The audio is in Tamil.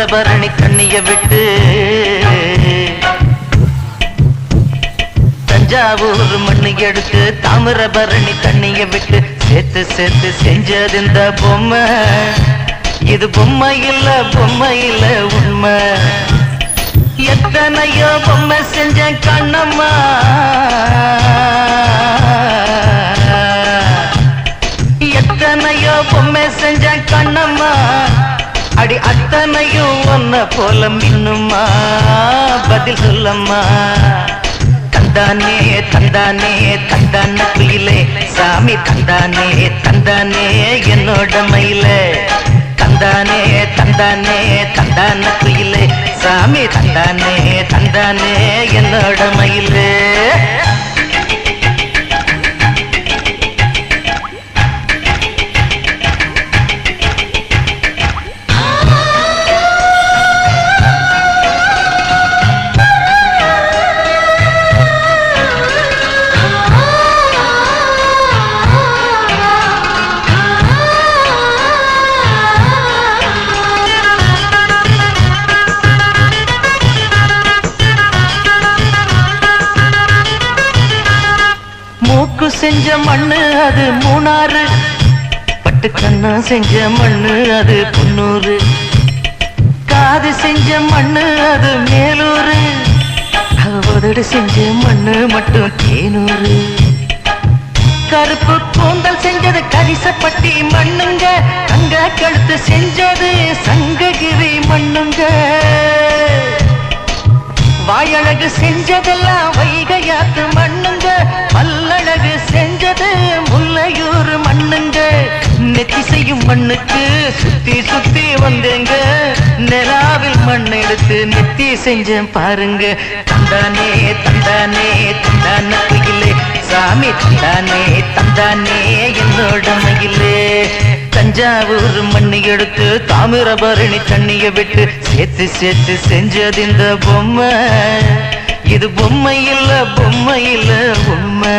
தாமிரபரணி தண்ணிய விட்டு தஞ்சாவூர் மண்ணு எடுத்து தாமிரபரணி தண்ணிய விட்டு சேர்த்து சேர்த்து செஞ்சது இந்த பொம்மை. இது பொம்மை இல்ல உண்மை. எத்தனையோ பொம்மை செஞ்ச கண்ணம்மா, எத்தனையோ பொம்மை செஞ்ச கண்ணம்மா, அடி அத்தனையும் ஒன்ன போல மின்னுமா, பதில் சொல்லம்மா. தந்தானே தந்தானே தந்தான குயிலே, சாமி தந்தானே தந்தானே என்னோட மயிலே. தந்தானே தந்தானே தந்தான குயிலே, சாமி தந்தானே தந்தானே என்னோட மயிலே. செஞ்ச மண்ணு அது மூணாறு, பட்டு கண்ணா செஞ்ச மண்ணு அது பொன்னூறு, காது செஞ்ச மண்ணு அது மேலூரு, உதடு செஞ்ச மண்ணு மட்டும் தேனூறு. கருப்பு கூந்தல் செஞ்சது கரிசப்பட்டி மண்ணுங்க, தங்க கழுத்து செஞ்சது சங்ககிரி மண்ணுங்க. வாயழகு செஞ்சதெல்லாம் வைகையாத்து மண்ணுங்க, பல்லழகு செஞ்சது முல்லையூர் மண்ணுங்க. நெத்தி செய்யும் மண்ணுக்கு சுத்தி சுத்தி வந்தேங்க, நிலாவில் மண் எடுத்து நெத்தி செஞ்சேன் பாருங்க. தந்தானே தந்தானே தந்தான குயிலே, சாமி தந்தானே தந்தானே என்னோட மயிலே. தஞ்சாவூர் மண்ணு எடுத்து தாமிரபரணி தண்ணிய விட்டு சேர்த்து சேர்த்து செஞ்சது இந்த பொம்மை. இது பொம்மை இல்ல உண்மை.